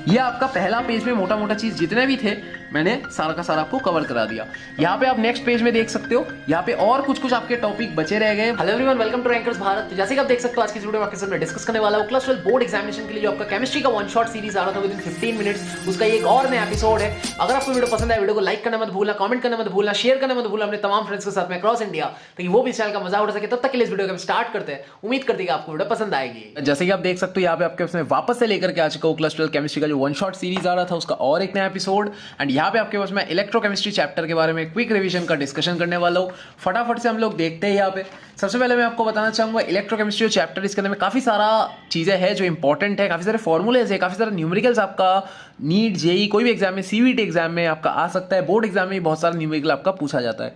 ये आपका पहला पेज में मोटा मोटा चीज जितने भी थे मैंने सारा का सारा आपको कवर करा दिया। यहाँ पे आप नेक्स्ट पेज में देख सकते हो, यहाँ पे और कुछ आपके टॉपिक बचे रह गए। Hello everyone, welcome to rankers Bharat. तो जैसे कि आप देख सकते हो आज की वीडियो में आपके साथ मैं डिस्कस करने वाला हूँ क्लास 12 बोर्ड एग्जामिनेशन के लिए जो आपका केमिस्ट्री का वन शॉट सीरीज आ रहा था विद इन 15 मिनट्स, उसका एक और नया एपिसोड है। अगर आपको वीडियो पसंद आए वीडियो को लाइक करना मत भूलना, कमेंट करना मत भूलना, शेयर करना मत भूलना अपने तमाम फ्रेंड्स के साथ में अक्रॉस इंडिया, ताकि वो भी इस चैनल का मजा उठा सके। तब तक के लिए इस वीडियो को स्टार्ट करते हैं। उम्मीद करते हैं कि आपको वीडियो पसंद आएगी। जैसे कि आप देख सकते हो यहाँ पे आपके उसमें वापस से लेकर के आ चुका हूँ क्लास 12 केमिस्ट्री का जो वन शॉट सीरीज आ रहा था उसका और एक नया एपिसोड। एंड यहाँ पे आपके पास मैं इलेक्ट्रोकेमिस्ट्री चैप्टर के बारे में क्विक रिवीजन का डिस्कशन करने वाला हूँ। फटाफट से हम लोग देखते हैं। यहाँ पे सबसे पहले मैं आपको बताना चाहूंगा इलेक्ट्रोकेमिस्ट्री चैप्टर, इसके अंदर में काफी सारा चीजें हैं जो इंपॉर्टेंट है, काफी सारे फॉर्मूलेज है, काफी सारे न्यूमेरिकल्स आपका नीट जेई कोई भी एग्जाम में, सीवीटी एग्जाम में आपका आ सकता है, बोर्ड एग्जाम में बहुत सारा न्यूमेरिकल आपका पूछा जाता है।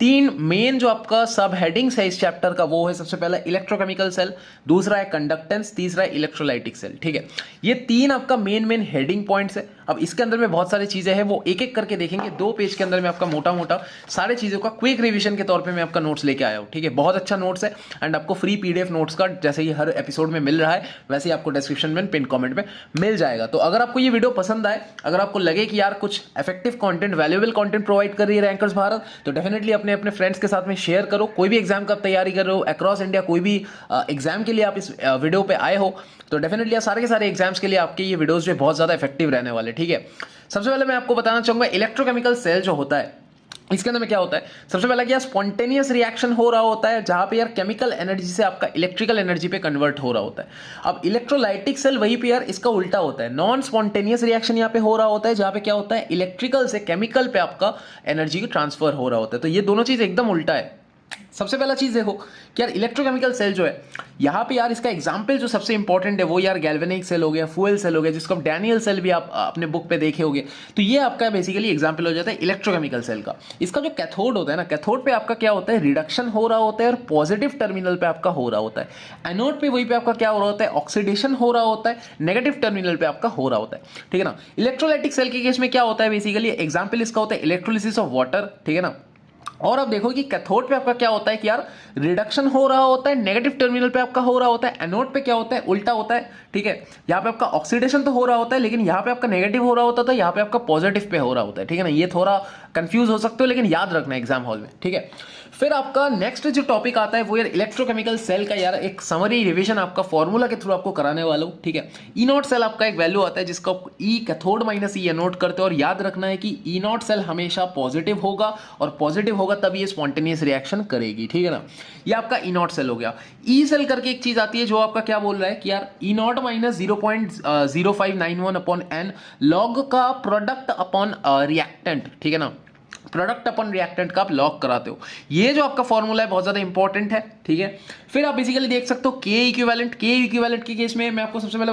तीन मेन जो आपका सब हेडिंग्स है इस चैप्टर का वो है सबसे पहला इलेक्ट्रोकेमिकल सेल, दूसरा है कंडक्टेंस, तीसरा है इलेक्ट्रोलाइटिक सेल। ठीक है, ये तीन आपका मेन हेडिंग पॉइंट्स है। अब इसके अंदर में बहुत सारी चीजें हैं वो एक एक करके देखेंगे। 2 पेज के अंदर में आपका मोटा मोटा सारी चीजों का क्विक रिवीजन के तौर पे मैं आपका नोट्स लेके आया हूँ। ठीक है, बहुत अच्छा नोट्स है एंड आपको फ्री पीडीएफ नोट्स का जैसे ही हर एपिसोड में मिल रहा है वैसे ही आपको डिस्क्रिप्शन में पिन कमेंट में मिल जाएगा। तो अगर आपको ये वीडियो पसंद आए, अगर आपको लगे कि यार कुछ effective content, valuable content provide कर रही है रैंकर्स भारत, तो डेफिनेटली अपने अपने फ्रेंड्स के साथ में शेयर करो। कोई भी एग्जाम का तैयारी कर रहे हो अक्रॉस इंडिया, कोई भी एग्जाम के लिए आप इस वीडियो पे आए हो तो डेफिनेटली सारे के सारे एग्जाम्स के लिए आपके ये वीडियोस जो बहुत ज्यादा इफेक्टिव रहने वाले। ठीक है, सबसे पहले मैं आपको बताना चाहूंगा इलेक्ट्रोकेमिकल सेल जो होता है इसके अंदर में क्या होता है। सबसे पहला क्या स्पॉन्टेनियस रिएक्शन हो रहा होता है जहां पे यार केमिकल एनर्जी से आपका इलेक्ट्रिकल एनर्जी पे कन्वर्ट हो रहा होता है। अब इलेक्ट्रोलाइटिक सेल वहीं पे यार इसका उल्टा होता है, नॉन स्पॉन्टेनियस रिएक्शन यहां पे हो रहा होता है जहां पे क्या होता है इलेक्ट्रिकल से केमिकल पे आपका एनर्जी ट्रांसफर हो रहा होता है। तो ये दोनों चीज एकदम उल्टा है। सबसे पहला चीज देखो कि यार इलेक्ट्रोकेमिकल सेल जो है यहाँ पे यार इसका एग्जांपल जो सबसे इंपॉर्टेंट है वो यार गैल्वेनिक सेल हो गया, फ्यूल सेल हो गया, जिसको आप डैनियल सेल भी आप अपने बुक पे देखे होंगे। तो ये आपका बेसिकली एग्जांपल हो जाता है इलेक्ट्रोकेमिकल सेल का। इसका जो कैथोड होता है ना, कैथोड पे आपका क्या होता है रिडक्शन हो रहा होता है और पॉजिटिव टर्मिनल पे आपका हो रहा होता है। एनोड पे वही पे आपका क्या हो रहा होता है ऑक्सीडेशन हो रहा होता है, नेगेटिव टर्मिनल पे आपका हो रहा होता है। ठीक है ना। इलेक्ट्रोलाइटिक सेल के केस में क्या होता है बेसिकली एग्जाम्पल इसका होता है इलेक्ट्रोलिसिस ऑफ वाटर। ठीक है ना। और अब देखो कि कैथोड पे आपका क्या होता है कि यार रिडक्शन हो रहा होता है, नेगेटिव टर्मिनल पे आपका हो रहा होता है। एनोड पे क्या होता है उल्टा होता है। ठीक है, यहाँ पे आपका ऑक्सीडेशन तो हो रहा होता है लेकिन यहाँ पे आपका नेगेटिव हो रहा होता था, यहाँ पे आपका पॉजिटिव पे हो रहा होता है। ठीक है ना, ये थोड़ा कंफ्यूज हो सकते हो लेकिन याद रखना एग्जाम हॉल में। ठीक है, फिर आपका नेक्स्ट जो टॉपिक आता है वो यार इलेक्ट्रोकेमिकल सेल का यार एक समरी रिवीजन आपका फॉर्मूला के थ्रू आपको कराने वाला हूँ। ठीक है, ई नॉट सेल आपका एक वैल्यू आता है जिसका ई कैथोड माइनस ई एनोड करते हो और याद रखना है कि ई नॉट सेल हमेशा पॉजिटिव होगा और पॉजिटिव होगा तभी ये स्पॉन्टेनियस रिएक्शन करेगी। ठीक है ना, ये आपका ई नॉट सेल हो गया। ई सेल करके एक चीज आती है जो आपका क्या बोल रहा है कि यार E naught minus 0.0591 upon n log का प्रोडक्ट अपॉन रिएक्टेंट। ठीक है ना, प्रोडक्ट अपन रिएक्टेंट का आप लॉग कराते हो। ये जो आपका फॉर्मूला है बहुत ज्यादा इंपॉर्टेंट है। ठीक है, फिर आप बेसिकली देख सकते हो के इक्विवेलेंट के केस में मैं आपको सबसे पहले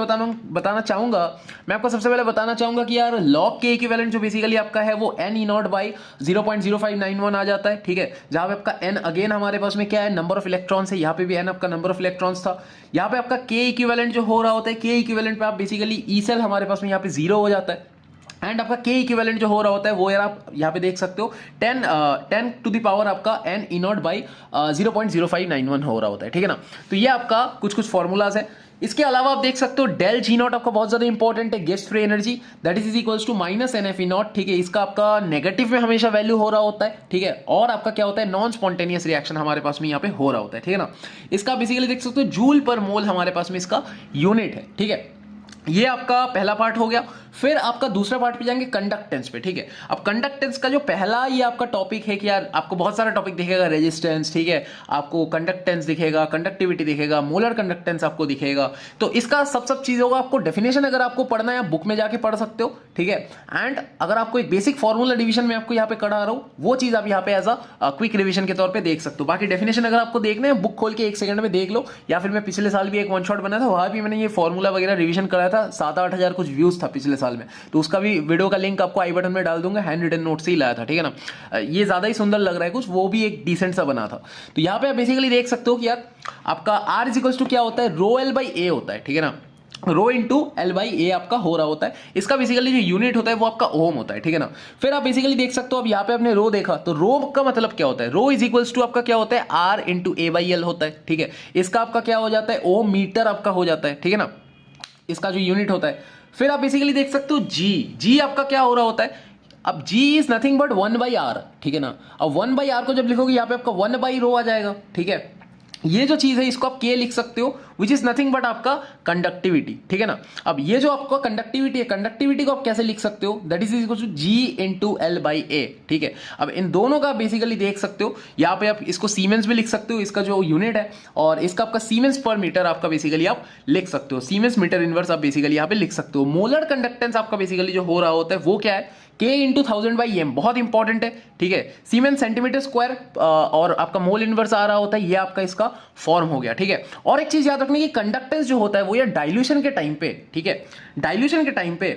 बताना चाहूंगा कि यार लॉग के इक्विवेलेंट जो बेसिकली आपका है वो एन ई नॉट बाई 0.0591 आ जाता है। ठीक है, जहां पे आपका एन अगेन हमारे पास में क्या है नंबर ऑफ इलेक्ट्रॉन्स है, यहाँ पे भी एन आपका नंबर ऑफ इलेक्ट्रॉन्स था। यहाँ पे आपका के इक्विवेलेंट जो हो रहा होता है, के इक्विवेलेंट पे आप बेसिकली ई सेल हमारे पास में यहाँ पे 0 हो जाता है एंड आपका के इक्विवेलेंट जो हो रहा होता है वो यार आप यहाँ पे देख सकते हो 10 टू द पावर आपका एन ई नॉट बाई 0.0591 हो रहा होता है। ठीक है ना, तो ये आपका कुछ फॉर्मूलाज है। इसके अलावा आप देख सकते हो डेल जी नॉट आपका बहुत ज्यादा इंपॉर्टेंट है, गेस्ट free energy that is equals to minus n F E not. ठीक है, इसका आपका नेगेटिव में हमेशा वैल्यू हो रहा होता है। ठीक है, और आपका क्या होता है नॉन स्पॉन्टेनियस रिएक्शन हमारे पास में यहाँ पे हो रहा होता है। ठीक है ना, इसका बेसिकली देख सकते हो जूल पर मोल हमारे पास में इसका यूनिट है। ठीक है, ये आपका पहला पार्ट हो गया। फिर आपका दूसरा पार्ट पे जाएंगे कंडक्टेंस पे। ठीक है, अब कंडक्टेंस का जो पहला ये आपका टॉपिक है कि यार आपको बहुत सारा टॉपिक दिखेगा, रेजिस्टेंस, ठीक है, आपको कंडक्टेंस दिखेगा, कंडक्टिविटी दिखेगा, मोलर कंडक्टेंस आपको दिखेगा। तो इसका सब चीज होगा। आपको डेफिनेशन अगर आपको पढ़ना है आप बुक में जाके पढ़ सकते हो। ठीक है, एंड अगर आपको एक बेसिक फॉर्मूला डिवीजन में आपको यहाँ पे करा रहा हूँ वो चीज आप यहाँ पे एज अ क्विक रिविजन के तौर पे देख सकते हो। बाकी डेफिनेशन अगर आपको देखना है बुक खोल के 1 सेकंड में देख लो, या फिर मैं पिछले साल भी एक वन शॉट बनाया था वहां भी मैंने ये फॉर्मूला वगैरह रिविजन कराया था, 7-8 हजार कुछ व्यूज था पिछले साल में, तो उसका भी वीडियो का लिंक आपको आई बटन में डाल दूंगा। हैंड रिटन नोट से ही लाया था। ठीक है ना, ये ज्यादा ही सुंदर लग रहा है कुछ, वो भी एक डिसेंट सा बना था। तो यहाँ पे आप बेसिकली देख सकते हो कि यार आपका आर इज इक्वल्स टू क्या होता है रो एल बाई ए होता है। ठीक है ना, रो इंटू एल बाई ए आपका हो रहा होता है। इसका बेसिकली जो यूनिट होता है वो आपका ओम होता है। ठीक है ना, फिर आप बेसिकली देख सकते हो अब यहाँ पे आपने रो देखा तो रो का मतलब क्या होता है, रो इज इक्वल्स टू आपका क्या होता है R into A by L होता है। ठीक है, इसका आपका क्या हो जाता है ओम मीटर आपका हो जाता है। ठीक है ना, इसका जो यूनिट होता है फिर आप बेसिकली देख सकते हो जी आपका क्या हो रहा होता है, अब G is nothing but 1/r, ठीक है ना। अब 1/r को जब लिखोगे यहाँ पे आपका 1/ρ आ जाएगा, ठीक है। ये जो चीज है इसको आप K लिख सकते हो, विच इज नथिंग बट आपका कंडक्टिविटी, ठीक है ना। अब ये जो आपका कंडक्टिविटी है, कंडक्टिविटी को आप कैसे लिख सकते हो, that is equal to G into L/A, ठीक है। अब इन दोनों का बेसिकली देख सकते हो, यहाँ पे आप इसको सीमेंस भी लिख सकते हो, इसका जो यूनिट है, और इसका आपका सीमेंस पर मीटर आपका बेसिकली आप लिख सकते हो, सीमेंस मीटर इनवर्स आप बेसिकली यहाँ पे लिख सकते हो। मोलर कंडक्टेंस आपका बेसिकली जो हो रहा होता है वो क्या है, K इंटू 1000/m, बहुत इंपॉर्टेंट है, ठीक है। सीमेंस सेंटीमीटर स्क्वायर और आपका मोल इनवर्स आ रहा होता है, ये आपका इसका फॉर्म हो गया, ठीक है। और एक चीज याद रखनी कि कंडक्टेंस जो होता है वो ये डाइल्यूशन के टाइम पे, ठीक है, डाइल्यूशन के टाइम पे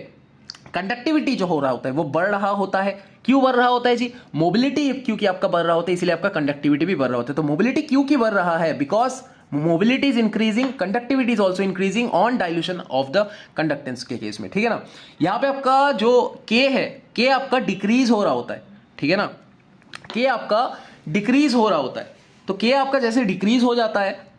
कंडक्टिविटी जो हो रहा होता है वो बढ़ रहा होता है। क्यों बढ़ रहा होता है जी, मोबिलिटी क्योंकि आपका बढ़ रहा होता है इसलिए आपका कंडक्टिविटी भी बढ़ रहा होता है। तो मोबिलिटी क्यों की बढ़ रहा है, because mobility is increasing, conductivity is also increasing on dilution of the conductance के केस में, ठीक है ना। यहाँ पे आपका जो K है, K आपका डिक्रीज हो रहा होता है, ठीक है ना, K आपका डिक्रीज हो रहा होता है। तो K आपका जैसे डिक्रीज हो जाता है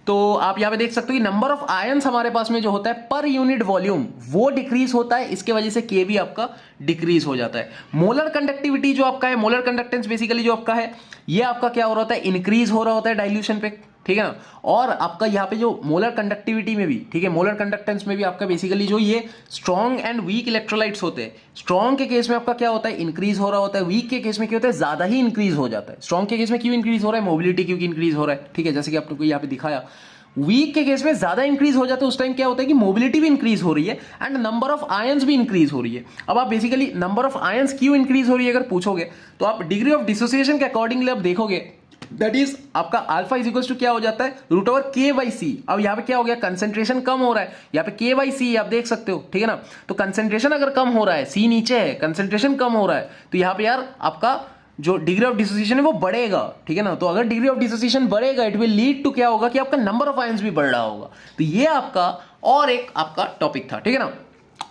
तो आप यहां पे देख सकते हो कि नंबर ऑफ आयंस हमारे पास में जो होता है पर यूनिट वॉल्यूम वो डिक्रीज होता है, इसके वजह से K भी आपका डिक्रीज हो जाता है। मोलर कंडक्टिविटी जो आपका है, मोलर कंडक्टेंस बेसिकली जो आपका है, ये आपका क्या हो रहा होता है, इंक्रीज हो रहा होता है डाइल्यूशन पे, ठीक है ना। और आपका यहाँ पे जो मोलर कंडक्टिविटी में भी, ठीक है, मोलर कंडक्टेंस में भी आपका बेसिकली जो ये स्ट्रॉन्ग एंड वीक इलेक्ट्रोलाइट्स होते हैं, स्ट्रॉन्ग के केस में आपका क्या होता है, इंक्रीज हो रहा होता है, वीक के केस में क्या होता है, ज्यादा ही इंक्रीज हो जाता है। स्ट्रॉन्ग के केस में क्यों इंक्रीज हो रहा है, मोबिलिटी क्योंकि इंक्रीज हो रहा है, ठीक है, जैसे कि आपको यहाँ पे दिखाया। वीक के केस में ज्यादा इंक्रीज हो जाता है, उस टाइम क्या होता है कि मोबिलिटी भी इंक्रीज हो रही है एंड नंबर ऑफ आयंस भी इंक्रीज हो रही है। अब आप बेसिकली नंबर ऑफ आयंस क्यों इंक्रीज हो रही है अगर पूछोगे तो आप डिग्री ऑफ डिसोसिएशन के अकॉर्डिंगली आप देखोगे, दैट इज आपका अल्फा इज इक्वल टू क्या हो जाता है, √K/C। अब यहाँ पे क्या हो गया, कंसेंट्रेशन कम हो रहा है, यहाँ पे K/C आप देख सकते हो, ठीक है ना। तो कंसेंट्रेशन अगर कम हो रहा है, C नीचे है, कंसेंट्रेशन कम हो रहा है, तो यहाँ पे यार आपका जो डिग्री ऑफ डिसोसिएशन है वो बढ़ेगा, ठीक है ना। तो अगर डिग्री ऑफ डिसोसिएशन बढ़ेगा इट विल लीड टू क्या होगा कि आपका नंबर ऑफ आयंस भी बढ़ रहा होगा। तो ये आपका और एक आपका टॉपिक था, ठीक है ना।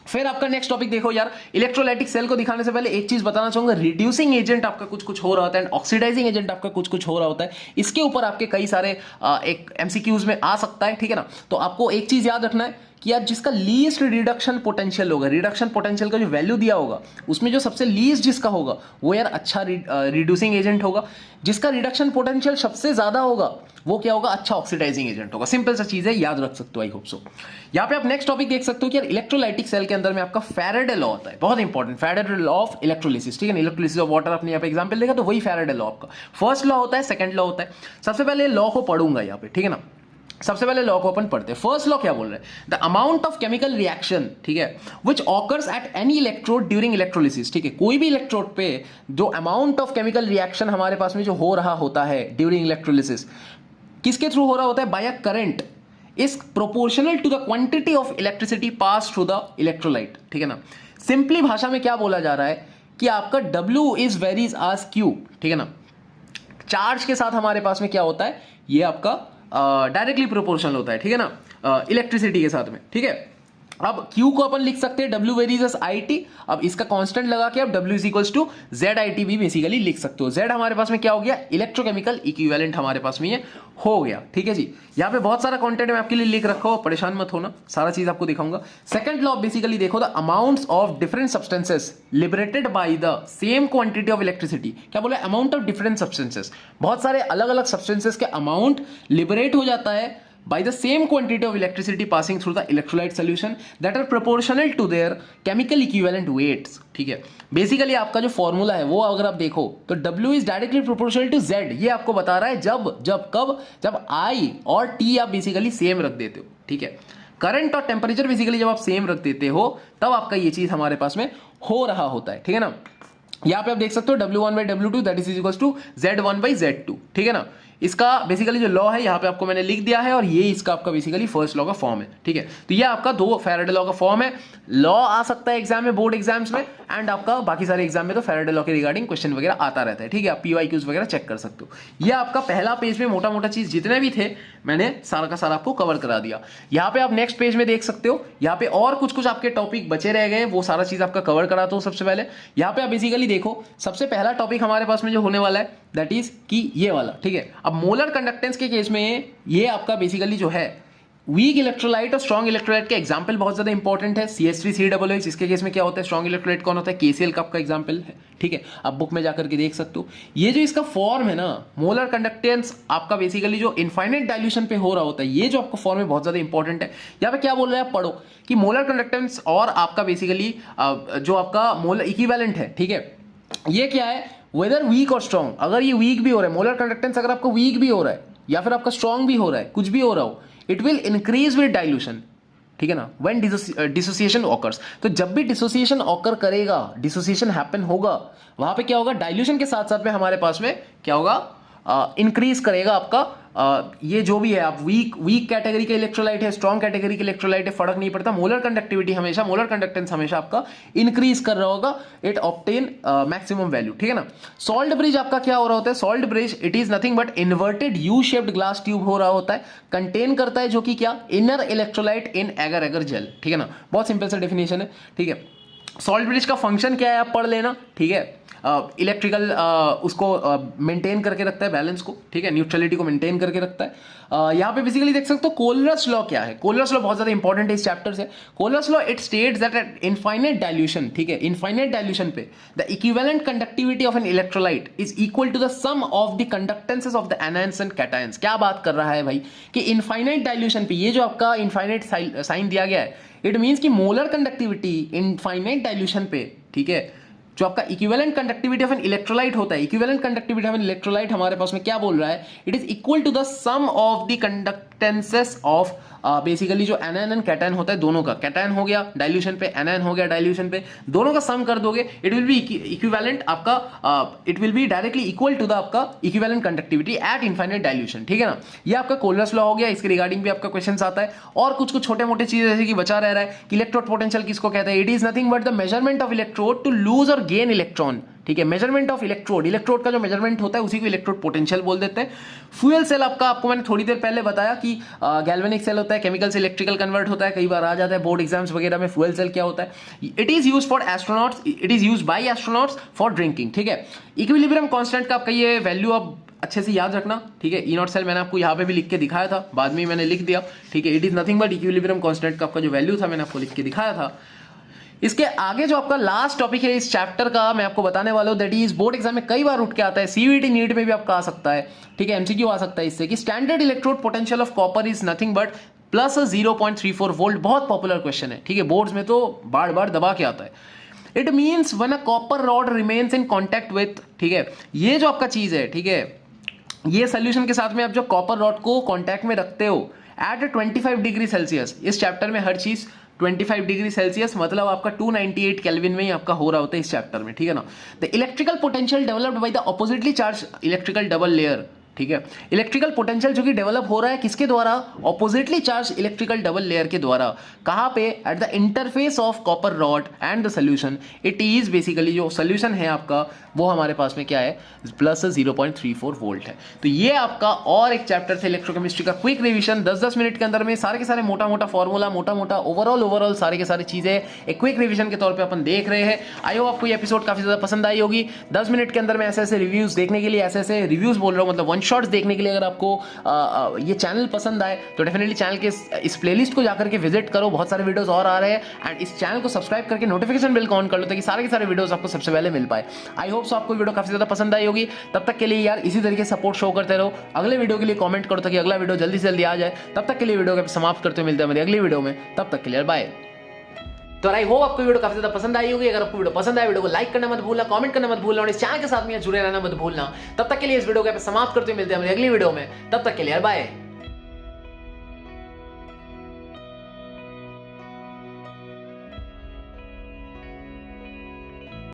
फिर आपका नेक्स्ट टॉपिक देखो यार, इलेक्ट्रोलाइटिक सेल को दिखाने से पहले एक चीज बताना चाहूंगा, रिड्यूसिंग एजेंट आपका कुछ हो रहा होता है एंड ऑक्सीडाइजिंग एजेंट आपका कुछ हो रहा होता है। इसके ऊपर आपके कई सारे एक एमसीक्यूज में आ सकता है, ठीक है ना। तो आपको एक चीज याद रखना है कि यार जिसका लीस्ट रिडक्शन पोटेंशियल होगा, रिडक्शन पोटेंशियल का जो वैल्यू दिया होगा उसमें जो सबसे लीस्ट जिसका होगा वो यार अच्छा रिड्यूसिंग एजेंट होगा। जिसका रिडक्शन पोटेंशियल सबसे ज्यादा होगा वो क्या होगा, अच्छा ऑक्सीडाइजिंग एजेंट होगा। सिंपल सा चीज है, याद रख सकते हो, आई होप सो। यहाँ पे आप नेक्स्ट टॉपिक देख सकते हो कि यार इलेक्ट्रोलाइटिक सेल के अंदर में आपका फैराडे लॉ होता है, बहुत important, Faraday law of electrolysis, ठीक है ना। इलेक्ट्रोलिसिस ऑफ वाटर आपने यहाँ पे एग्जांपल देखा तो वही फैराडे लॉ आपका फर्स्ट लॉ होता है, सेकंड लॉ होता है। सबसे पहले लॉ को पढ़ूंगा यहाँ पे, ठीक है ना। सबसे पहले लॉ को अपन पढ़ते हैं। फर्स्ट लॉ क्या बोल रहे हैं, the amount of chemical reaction, ठीक है, which occurs at any electrode during electrolysis, ठीक है, कोई भी इलेक्ट्रोड पे जो अमाउंट ऑफ केमिकल रिएक्शन हमारे पास में जो हो रहा होता है ड्यूरिंग इलेक्ट्रोलिसिस, किसके थ्रू हो रहा होता है, by a current is proportional to the quantity of electricity pass through the electrolyte, ठीक है ना। सिंपली भाषा में क्या बोला जा रहा है कि आपका W इज वेरीज आज Q, ठीक है ना। चार्ज के साथ हमारे पास में क्या होता है, ये आपका डायरेक्टली प्रोपोर्शनल होता है, ठीक है ना, इलेक्ट्रिसिटी के साथ में, ठीक है। अब Q को अपन लिख सकते हैं W वेरीज एस IT। अब इसका कांस्टेंट लगा के आप W is equals to ZIT भी बेसिकली लिख सकते हो। Z हमारे पास में क्या हो गया, इलेक्ट्रोकेमिकल इक्विवेलेंट हमारे पास में ये हो गया, ठीक है जी। यहाँ पे बहुत सारा कंटेंट मैं आपके लिए लिख रखा हूँ, परेशान मत होना, सारा चीज आपको दिखाऊंगा। सेकंड लॉ बेसिकली देखो, the amounts of different substances liberated by the same quantity of electricity, क्या बोला, अमाउंट ऑफ डिफरेंट सब्सटेंसेस, बहुत सारे अलग अलग सब्सटेंसेस के अमाउंट लिबरेट हो जाता है by the same quantity of electricity passing through the electrolyte solution that are proportional to their chemical equivalent weights, ठीक है। बेसिकली आपका जो फॉर्मूला है वो अगर आप देखो तो W is directly proportional to Z, ये आपको बता रहा है जब I और T आप बेसिकली सेम रख देते हो, ठीक है। करंट और टेम्परेचर बेसिकली जब आप सेम रख देते हो तब आपका ये चीज हमारे पास में हो रहा होता है, ठीक है ना। यहाँ पे आप देख सकते हो W1/W2 that is equals to Z1/Z2, ठीक है ना। इसका बेसिकली जो लॉ है यहाँ पे आपको मैंने लिख दिया है और ये इसका आपका बेसिकली फर्स्ट लॉ का फॉर्म है, ठीक है। तो ये आपका दो फैराडे लॉ का फॉर्म है। लॉ आ सकता है एग्जाम में, बोर्ड एग्जाम्स में, एंड आपका बाकी सारे एग्जाम में तो फैराडे लॉ के रिगार्डिंग क्वेश्चन वगैरह आता रहता है, ठीक है। आप PYQs वगैरह चेक कर सकते हो। ये आपका पहला पेज में मोटा मोटा चीज जितने भी थे मैंने सारा का सारा आपको कवर करा दिया। यहाँ पे आप नेक्स्ट पेज में देख सकते हो, यहाँ पे और कुछ आपके टॉपिक बचे रह गए, वो सारा चीज आपका कवर कराता हूँ। सबसे पहले यहाँ पे आप बेसिकली देखो, सबसे पहला टॉपिक हमारे पास में जो होने वाला है दैट इज कि ये वाला, ठीक है। अब मोलर कंडक्टेंस के केस में ये आपका बेसिकली जो है वीक इलेक्ट्रोलाइट और स्ट्रॉन्ग इलेक्ट्रोलाइट का एग्जांपल बहुत ज्यादा इंपॉर्टेंट है, CH3COOH। इसके केस में क्या होता है, स्ट्रॉन्ग इलेक्ट्रोलाइट कौन होता है, KCl का आपका एग्जांपल है, ठीक है। आप बुक में जाकर के देख सकते हो। ये जो इसका फॉर्म है ना, मोलर कंडक्टेंस आपका बेसिकली जो इनफाइनाइट डाइल्यूशन पे हो रहा होता है, ये जो आपका फॉर्म है बहुत ज्यादा इंपॉर्टेंट है। यहाँ पे क्या बोल रहा है, पढ़ो कि मोलर कंडक्टेंस और आपका बेसिकली जो आपका मोलर इक्विवेलेंट है, ठीक है, ये क्या है, वेदर वीक और स्ट्रॉन्ग। अगर ये वीक भी हो रहा है, मोलर कंडक्टेंस अगर आपका वीक भी हो रहा है या फिर आपका स्ट्रॉन्ग भी हो रहा है, कुछ भी हो रहा हो, it will increase with dilution, ठीक है ना, व्हेन डिसोसिएशन ऑकर्स। तो जब भी डिसोसिएशन ऑकर करेगा, डिसोसिएशन हैपन होगा, वहां पे क्या होगा, डाइल्यूशन के साथ साथ में हमारे पास में क्या होगा, इंक्रीज करेगा आपका ये जो भी है। आप वीक कैटेगरी के इलेक्ट्रोलाइट है, स्ट्रॉन्ग कैटेगरी के इलेक्ट्रोलाइट है, फर्क नहीं पड़ता। मोलर कंडक्टिविटी हमेशा, मोलर कंडक्टेंस हमेशा आपका इंक्रीज कर रहा होगा, इट ऑब्टेन मैक्सिमम वैल्यू, ठीक है ना। सॉल्ट ब्रिज आपका क्या हो रहा होता है, salt bridge it is nothing but inverted U shaped glass tube हो रहा होता है, कंटेन करता है जो कि क्या, इनर इलेक्ट्रोलाइट इन एगर एगर जेल, ठीक है ना। बहुत सिंपल सा डेफिनेशन है, ठीक है। सॉल्ट ब्रिज का फंक्शन क्या है आप पढ़ लेना, ठीक है। इलेक्ट्रिकल उसको मेंटेन करके रखता है, बैलेंस को, ठीक है, न्यूट्रलिटी को मेंटेन करके रखता है। यहाँ पे बेसिकली देख सकते हो कोलरस लॉ क्या है। कोलरस लॉ बहुत ज्यादा इंपॉर्टेंट है इस चैप्टर से। Kohlrausch law it states that at infinite dilution, ठीक है, इनफाइनाइट डाइल्यूशन पे the equivalent conductivity of an electrolyte is equal to the sum of the conductances of the anions and cations. क्या बात कर रहा है भाई कि इनफाइनाइट डाइल्यूशन पे, ये जो आपका इनफाइनाइट साइन दिया गया है, इट मीन्स कि मोलर कंडक्टिविटी इनफाइनाइट डाइल्यूशन पे, ठीक है, जो आपका equivalent conductivity of an electrolyte होता है, equivalent conductivity of an electrolyte हमारे पास में क्या बोल रहा है, it is equal to the sum of the conductances of basically जो एनायन एंड कैटायन होता है, दोनों का, कैटायन हो गया डाइल्यूशन पे, एनायन हो गया डाइल्यूशन पे, दोनों का सम कर दोगे, इट विल बी इक्विवेलेंट आपका, it will be directly equal to the आपका equivalent conductivity at infinite dilution, ठीक है ना। ये आपका कोलरस लॉ हो गया, इसके रिगार्डिंग भी आपका क्वेश्चन आता है। और कुछ कुछ छोटे मोटे चीजें जैसे कि बचा रह रहा है कि इलेक्ट्रोड पोटेंशियल किसको कहते हैं, it is nothing but the measurement of electrode to lose और गेन इलेक्ट्रॉन, ठीक है। मेजरमेंट ऑफ इलेक्ट्रोड, इलेक्ट्रोड का जो मेजरमेंट होता है उसी को इलेक्ट्रोड पोटेंशियल बोल देते हैं। फ्यूल सेल आपको मैंने थोड़ी देर पहले बताया कि गैल्वेनिक सेल होता है, केमिकल से इलेक्ट्रिकल कन्वर्ट होता है, कई बार आ जाता है बोर्ड एग्जाम्स वगैरह में, फ्यूल सेल क्या होता है, it is used for astronauts, it is used by astronauts for drinking, ठीक है। इक्विलिब्रियम कांस्टेंट का आपका ये वैल्यू आप अच्छे से याद रखना, ठीक है। ई नॉट सेल मैंने आपको यहाँ पे भी लिख के दिखाया था, बाद में मैंने लिख दिया, ठीक है। It is nothing but equilibrium constant का आपका जो वैल्यू था मैंने आपको लिख के दिखाया था। इसके आगे जो आपका लास्ट टॉपिक है इस चैप्टर का मैं आपको बताने वाला हूं, दैट इज बोर्ड एग्जाम में कई बार उठ के आता है, सीवीटी नीट में भी आपका आ सकता है, ठीक है, एमसीक्यू आ सकता है इससे, कि standard electrode potential of copper is nothing but plus 0.34 volt. बहुत पॉपुलर क्वेश्चन है, ठीक है, बोर्ड्स में तो बार बार दबा के आता है। It means when a copper rod remains in contact with, ठीक है, ये जो आपका चीज है, ठीक है, ये सोल्यूशन के साथ में आप जो कॉपर रॉड को कॉन्टैक्ट में रखते हो एट 25 डिग्री सेल्सियस, इस चैप्टर में हर चीज 25 डिग्री सेल्सियस मतलब आपका 298 केल्विन में ही आपका हो रहा होता है इस चैप्टर में, ठीक है ना। The electrical potential developed by the oppositely charge electrical double layer, ठीक है, इलेक्ट्रिकल पोटेंशियल जो कि डेवलप हो रहा है किसके द्वारा, oppositely charge electrical double layer के द्वारा, कहां पे, at the interface of copper rod and the solution. It is basically जो सोल्यूशन है आपका वो हमारे पास में क्या है, प्लस 0.34 वोल्ट है। तो ये आपका और एक चैप्टर थे इलेक्ट्रोकेमिस्ट्री का क्विक रिवीजन, 10-10 मिनट के अंदर में सारे के सारे मोटा मोटा फॉर्मूला, मोटा मोटा ओवरऑल सारे के सारे चीजें एक क्विक रिवीजन के तौर पे अपन देख रहे हैं। आई होप आपको ये एपिसोड काफी ज्यादा पसंद आई होगी। 10 मिनट के अंदर में ऐसे ऐसे रिव्यूज देखने के लिए, ऐसे ऐसे रिव्यूज बोल रहा हूँ मतलब वन शॉट्स देखने के लिए, अगर आपको ये चैनल पसंद आए तो डेफिनेटली चैनल के इस प्लेलिस्ट को जाकर के विजिट करो, बहुत सारे वीडियोस और आ रहे हैं, एंड इस चैनल को सब्सक्राइब करके नोटिफिकेशन बेल को ऑन कर लो ताकि सारे के सारे वीडियोस आपको सबसे पहले मिल पाए। आई होप सो आपको वीडियो काफी ज्यादा पसंद आई होगी। तब तक के लिए यार इसी तरीके से सपोर्ट शो करते रहो, अगले वीडियो के लिए कमेंट करो ताकि अगला वीडियो जल्दी से जल्दी आ जाए। तब तक के लिए वीडियो को समाप्त करते हुए मिलते हैं मेरी अगली वीडियो में, तब तक के लिए बाय। तो आई होप आपको वीडियो काफी ज्यादा पसंद आई होगी। अगर आपको वीडियो पसंद आए वीडियो को लाइक करना मत भूलना, कमेंट करना मत भूलना और इस चैनल के साथ में जुड़े रहना मत भूलना। तब तक के लिए इस वीडियो को समाप्त करते हुए मिलते हैं मेरी अगली वीडियो में, तब तक के लिए बाय।